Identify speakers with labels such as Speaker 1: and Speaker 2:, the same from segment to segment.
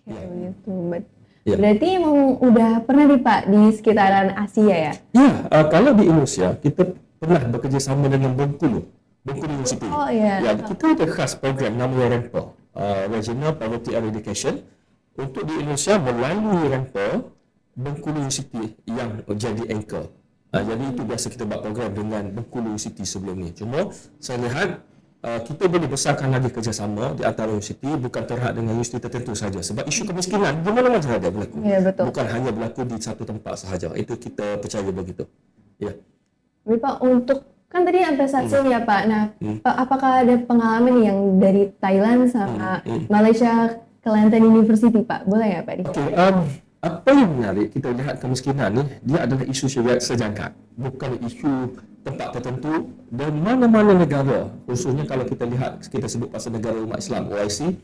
Speaker 1: Ya,
Speaker 2: Ya.
Speaker 1: begitu.
Speaker 2: Ya.
Speaker 1: Berarti emang udah pernah nih Pak di sekitaran Asia ya?
Speaker 2: Ya, kalau di Indonesia kita pernah bekerja sama dengan Bengkulu University.
Speaker 1: Oh iya.
Speaker 2: Ya, kita ada khas program namanya REMPEL, Regional Poverty Eradication. Untuk di Indonesia melalui REMPEL, Bengkulu University yang jadi anchor. Jadi itu biasa kita buat program dengan Bengkulu University sebelum ni. Cuma saya lihat kita boleh besarkan lagi kerjasama di antara universiti, bukan terhad dengan universiti tertentu sahaja. Sebab isu kemiskinan di mana-mana ada berlaku.
Speaker 1: Iya, betul.
Speaker 2: Bukan hanya berlaku di satu tempat sahaja. Itu kita percaya begitu. Ya.
Speaker 1: Tapi Pak, untuk kan tadi investasi ya Pak. Nah, Pak, apakah ada pengalaman nih yang dari Thailand sama Malaysia Kelantan University Pak? Boleh ya Pak?
Speaker 2: Okey, apa yang menarik kita lihat kemiskinan ni, dia adalah isu sejangkat, bukan isu tempat tertentu. Dan mana-mana negara, khususnya kalau kita lihat, kita sebut pasal negara umat Islam OIC,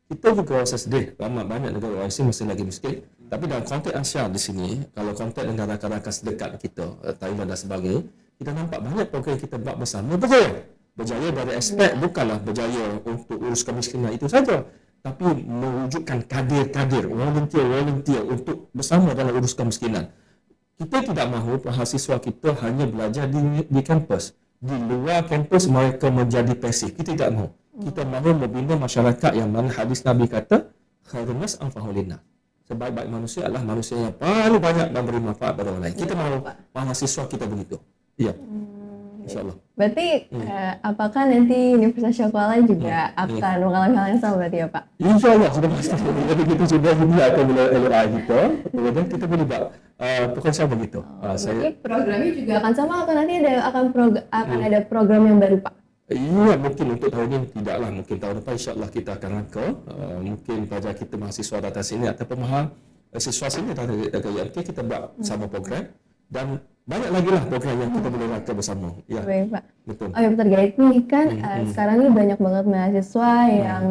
Speaker 2: kita juga rasa sedih, banyak negara OIC masih lagi miskin. Tapi dalam konteks ASEAN di sini, kalau konteks negara rakan sedekat kita, Thailand dan sebagainya, kita nampak banyak program kita buat bersama berjaya. Berjaya dari aspek bukanlah berjaya untuk urus kemiskinan itu saja, tapi mewujudkan kadir-kadir, volunteer untuk bersama dalam urus kemiskinan. Kita tidak mahu mahasiswa kita hanya belajar di kampus. Di luar kampus mereka menjadi pasif. Kita tidak mahu. Kita mahu membina masyarakat yang mana hadis Nabi kata, khairun nas anfa'uhum linnas. Sebaik-baik manusia adalah manusia yang paling banyak memberi manfaat pada orang lain. Kita mahu mahasiswa kita begitu. Ya. InsyaAllah.
Speaker 1: Berarti apakah nanti Universitas Syakuala juga akan mengalami hal yang sama berarti ya Pak?
Speaker 2: InsyaAllah sudah pasti. Jadi kita sudah akan mulai LRI kita. Kemudian kita boleh buat pokoknya begitu.
Speaker 1: Jadi programnya juga akan sama atau nanti akan ada program yang baru Pak?
Speaker 2: Iya, mungkin untuk tahun ini tidaklah. Mungkin tahun depan insyaAllah kita akan rangka. Mungkin pada kita mahasiswa datang sini atau pemaham siswa sini datang ke IMT, kita buat sama program. Dan banyak lagi lah program yang kita boleh rangka bersama. Ya.
Speaker 1: Baik Pak.
Speaker 2: Betul.
Speaker 1: Oh ya terkait nih kan sekarang ini banyak banget mahasiswa yang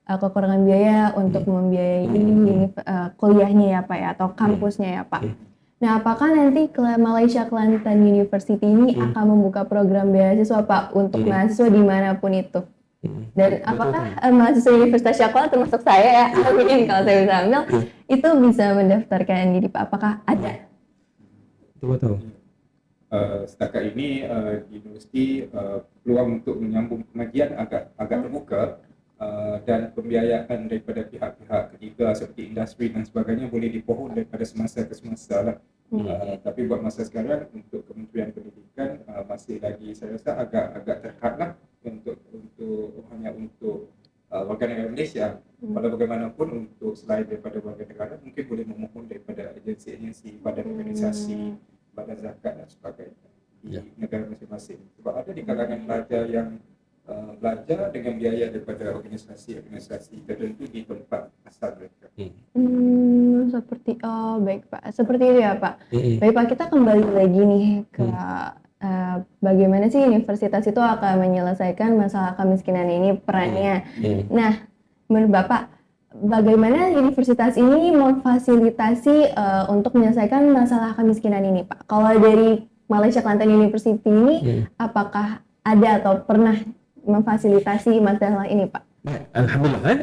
Speaker 1: kekurangan biaya untuk membiayai kuliahnya ya Pak ya, atau kampusnya ya Pak. Nah, apakah nanti Malaysia Kelantan University ini akan membuka program beasiswa Pak untuk mahasiswa dimanapun itu? Dan apakah mahasiswa Universitas Syakuala termasuk saya ya, mungkin kalau saya bisa ambil, itu bisa mendaftarkan diri Pak? Apakah ada?
Speaker 2: Coba tahu.
Speaker 3: Setakat ini di universiti peluang untuk menyambung pengajian agak terbuka, dan pembiayaan daripada pihak-pihak ketiga seperti industri dan sebagainya boleh dipohon daripada semasa ke semasa lah. Tapi buat masa sekarang untuk Kementerian Pendidikan masih lagi saya rasa agak terhad lah untuk hanya untuk warga negara Malaysia. Walau bagaimanapun untuk selain daripada warga negara mungkin boleh memohon daripada agensi-agensi, badan organisasi, badan zakat dan sebagainya di negara masing-masing. Sebab ada di kalangan pelajar yang belajar dengan biaya daripada organisasi-organisasi tertentu di tempat asal mereka.
Speaker 1: Seperti baik Pak, seperti itu ya Pak. Baik Pak, kita kembali lagi nih ke bagaimana sih universitas itu akan menyelesaikan masalah kemiskinan ini, perannya. Nah, menurut Bapak, bagaimana universitas ini memfasilitasi untuk menyelesaikan masalah kemiskinan ini Pak? Kalau dari Malaysia Kelantan University ini, apakah ada atau pernah memfasilitasi masalah ini Pak?
Speaker 2: Baik, Alhamdulillah.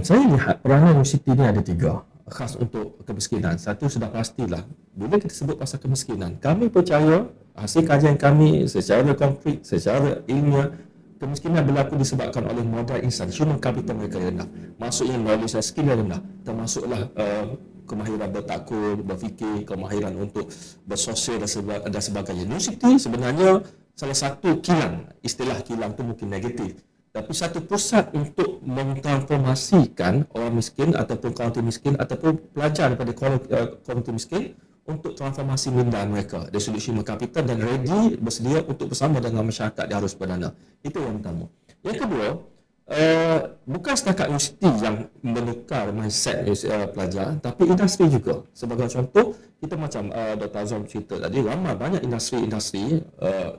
Speaker 2: Saya lihat peranan universiti ini ada 3 khas untuk kemiskinan. Satu sudah pastilah, bila kita sebut pasal kemiskinan, kami percaya hasil kajian kami secara konkret, secara ilmiah, kemiskinan berlaku disebabkan oleh modal insan, human capital mereka rendah. Maksudnya knowledge dan skill yang rendah, termasuklah kemahiran bertakur, berfikir, kemahiran untuk bersosial dan sebagainya. Universiti sebenarnya salah satu kilang, istilah kilang itu mungkin negatif, tapi satu pusat untuk mentransformasikan orang miskin ataupun komuniti miskin ataupun pelajar daripada komuniti miskin untuk transformasi minda mereka dari sudut human capital dan ready bersedia untuk bersama dengan masyarakat di arus perdana. Itu yang pertama. Yang kedua, bukan setakat universiti yang menukar mindset pelajar, tapi industri juga. Sebagai contoh, kita macam Dr. Azam cerita tadi, ramai banyak industri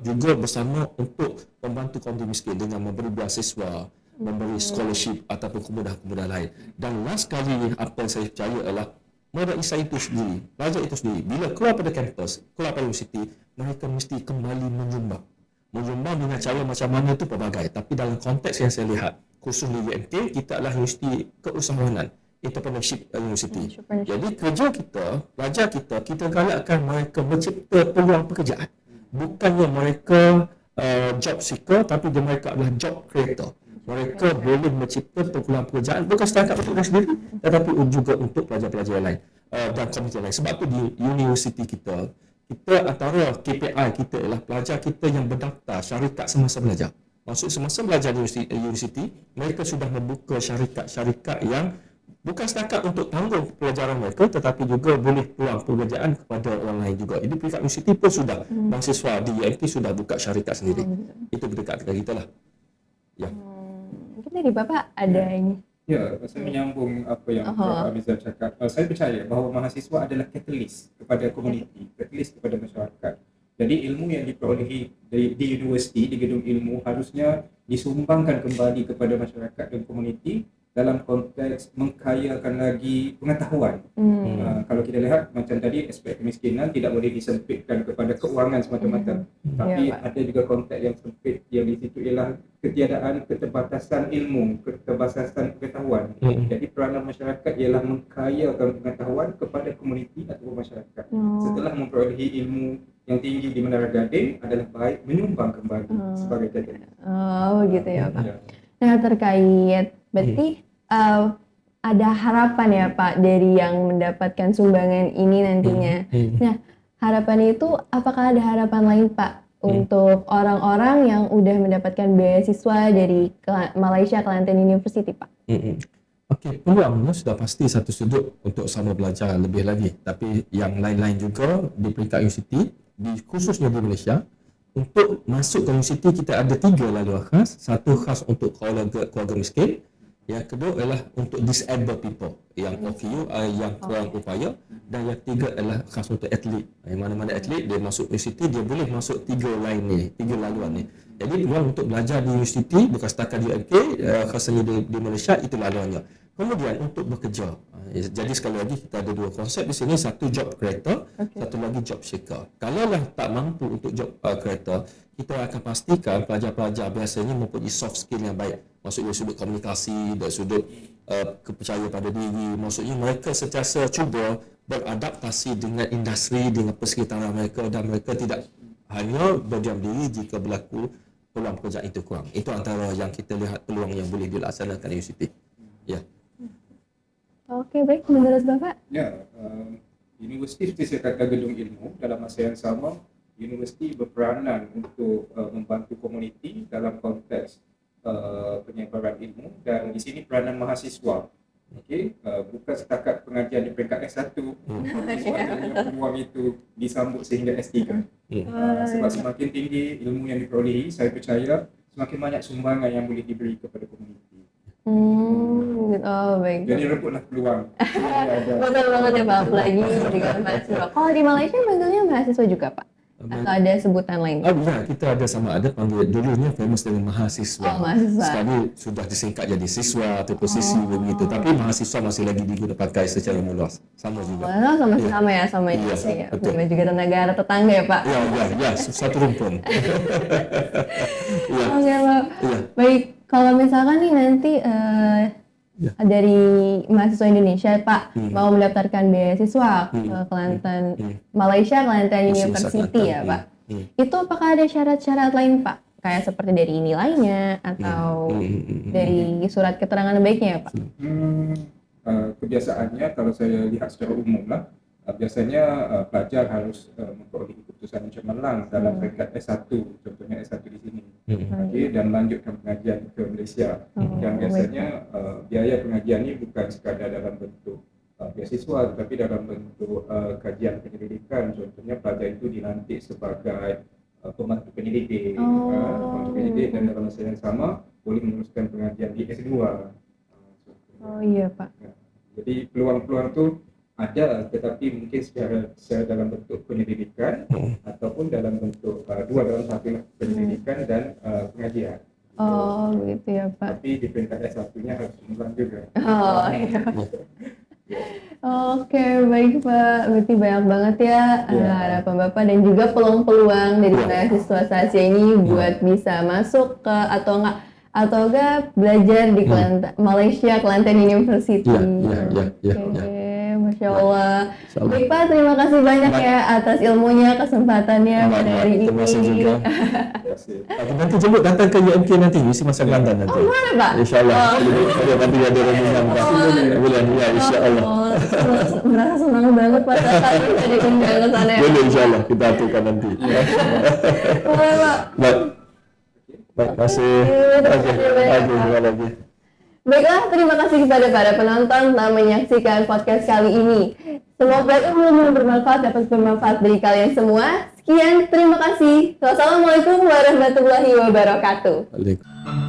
Speaker 2: juga bersama untuk membantu komuniti miskin dengan memberi beasiswa, memberi scholarship ataupun kemudahan-kemudahan lain. Dan last kali apa yang saya percaya adalah mereka itu sendiri, pelajar itu sendiri, bila keluar pada kampus, keluar pada universiti, mereka mesti kembali menyumbang dengan cara macam mana itu pelbagai. Tapi dalam konteks yang saya lihat, khusus di UMT, kita adalah universiti keusahawanan. entrepreneurship university.
Speaker 1: Entrepreneurship.
Speaker 2: Jadi kerja kita, pelajar kita galakkan mereka mencipta peluang pekerjaan. Bukannya mereka job seeker, tapi mereka adalah job creator. Mereka boleh mencipta peluang pekerjaan bukan setakat untuk diri sendiri, tetapi juga untuk pelajar-pelajar lain dan komuniti lain. Sebab tu di universiti kita antara KPI kita ialah pelajar kita yang berdaftar syarikat semasa belajar. Maksud semasa belajar di universiti, mereka sudah membuka syarikat-syarikat yang bukan setakat untuk tanggung pelajaran mereka, tetapi juga boleh peluang pekerjaan kepada orang lain juga. Jadi peringkat universiti pun sudah, mahasiswa di UMT sudah buka syarikat sendiri. Itu berdekat dengan kita lah. Ya.
Speaker 1: Mungkin dari Bapak ada ini.
Speaker 3: Ya, saya menyambung apa yang Prof. Amizal cakap. Saya percaya bahawa mahasiswa adalah katalis kepada komuniti, katalis kepada masyarakat. Jadi ilmu yang diperolehi di universiti, di gedung ilmu harusnya disumbangkan kembali kepada masyarakat dan komuniti dalam konteks mengkayakan lagi pengetahuan. Kalau kita lihat macam tadi, aspek kemiskinan tidak boleh disempitkan kepada keuangan semata-mata. Tapi ada juga konteks yang sempit yang di situ ialah ketiadaan keterbatasan ilmu, keterbatasan pengetahuan. Jadi peranan masyarakat ialah mengkayakan pengetahuan kepada komuniti atau masyarakat. Setelah memperolehi ilmu yang tinggi di Menara Gading adalah baik menyumbang kembali sebagai tadi.
Speaker 1: Oh, begitu ya Pak. Nah, terkait berarti ada harapan ya Pak dari yang mendapatkan sumbangan ini nantinya. Nah, harapan itu apakah ada harapan lain Pak untuk orang-orang yang udah mendapatkan beasiswa dari Malaysia Kelantan University Pak?
Speaker 2: Okey, peluangnya sudah pasti satu sudut untuk sama belajar lebih lagi. Tapi yang lain-lain juga di peringkat universiti, khususnya di Malaysia, untuk masuk ke universiti kita ada 3 laluan khas. Satu khas untuk keluarga miskin, yang kedua adalah untuk disabled people yang OKU, yang kurang upaya, dan yang ketiga adalah khas untuk atlet. Yang mana-mana atlet dia masuk universiti dia boleh masuk 3 lain ni, 3 laluan ni. Jadi peluang untuk belajar di universiti bukan setakat di UK, khasnya di Malaysia itu laluannya. Kemudian untuk bekerja. Jadi sekali lagi kita ada 2 konsep di sini, satu job creator, satu lagi job seeker. Kalaulah tak mampu untuk job creator, kita akan pastikan pelajar-pelajar biasanya mempunyai soft skill yang baik. Maksudnya dari sudut komunikasi, dari sudut kepercayaan pada diri. Maksudnya mereka sentiasa cuba beradaptasi dengan industri, dengan persekitaran mereka, dan mereka tidak hanya berdiam diri jika berlaku peluang pekerjaan itu kurang. Itu antara yang kita lihat peluang yang boleh dilaksanakan di universiti. Ya.
Speaker 1: Oke, baik. Menurut Bapak?
Speaker 3: Ya, universiti seperti saya kata gedung ilmu, dalam masa yang sama, universiti berperanan untuk membantu komuniti dalam konteks penyebaran ilmu, dan di sini peranan mahasiswa. Okey, bukan setakat pengajian di peringkat S1, mahasiswa peluang itu disambut sehingga S3. Sebab semakin tinggi ilmu yang diperolehi, saya percaya semakin banyak sumbangan yang boleh diberi kepada komuniti.
Speaker 1: Oh, baik.
Speaker 3: Jadi rebutlah peluang.
Speaker 1: Betul banget ya Pak, apalagi dengan mahasiswa. Kalau di Malaysia panggilnya mahasiswa juga Pak? Atau ada sebutan lain?
Speaker 2: Ya, kita ada panggil dulunya famous dengan mahasiswa.
Speaker 1: Mahasiswa.
Speaker 2: Sekarang sudah disingkat jadi siswa atau posisi begitu. Tapi mahasiswa masih lagi digunakan pakai secara meluas. Sama juga.
Speaker 1: Sama ya, sama Indonesia ya. Namanya juga negara tetangga ya Pak?
Speaker 2: Ya, satu rumpun.
Speaker 1: Oke Pak. Baik, kalau misalkan nih nanti dari mahasiswa Indonesia Pak mau mendaftarkan beasiswa ke Kelantan, Malaysia Kelantan University ya Pak. Itu apakah ada syarat-syarat lain Pak? Kayak seperti dari nilainya atau dari surat keterangan baiknya ya Pak?
Speaker 3: Kebiasaannya kalau saya lihat secara umum lah, biasanya pelajar harus memperoleh keputusan yang cemerlang dalam peringkat S1, contohnya S1 di sini, dan melanjutkan pengajian ke Malaysia. Yang biasanya biaya pengajian ini bukan sekadar dalam bentuk beasiswa, tetapi dalam bentuk kajian penyelidikan. Contohnya pelajar itu dilantik sebagai pembantu penyelidik, dan dalam masa yang sama boleh meneruskan pengajian di S2.
Speaker 1: Oh iya Pak.
Speaker 3: Jadi peluang-peluang itu ada, tetapi mungkin secara dalam bentuk penyelidikan ataupun dalam bentuk dua dalam satu, penyelidikan dan pengajian.
Speaker 1: Oh begitu ya Pak.
Speaker 3: Tapi di peringkat S1-nya harus seimbang juga.
Speaker 1: Oh iya. Oke, baik Pak. Berarti banyak banget ya harapan Bapak dan juga peluang-peluang dari mahasiswa Sasia ini buat bisa masuk ke atau enggak atau enggak belajar di Malaysia Kelantan University.
Speaker 2: Iya.
Speaker 1: Oke, Masya Allah.
Speaker 2: Insyaallah.
Speaker 1: Baik Pak, terima kasih banyak ya atas ilmunya, kesempatannya pada hari ini.
Speaker 2: Terima kasih juga.
Speaker 3: Terima kasih.
Speaker 2: Nanti jemput datang ke UMK nanti, mesti masa Kelantan nanti.
Speaker 1: Mana Pak?
Speaker 2: InsyaAllah. Nanti ada rombongan Pak. Bulan, ya insyaAllah.
Speaker 1: Merasa senang banget Pak saat bisa diundang ke sana ya.
Speaker 2: Boleh insyaAllah, kita aturkan nanti.
Speaker 1: Boleh Pak.
Speaker 2: Baik, masih. Terima lagi.
Speaker 1: Baiklah, terima kasih kepada para penonton telah menyaksikan podcast kali ini. Semoga ilmu yang bermanfaat dapat bermanfaat bagi kalian semua. Sekian, terima kasih. Wassalamualaikum warahmatullahi wabarakatuh.
Speaker 2: Waalaikumsalam.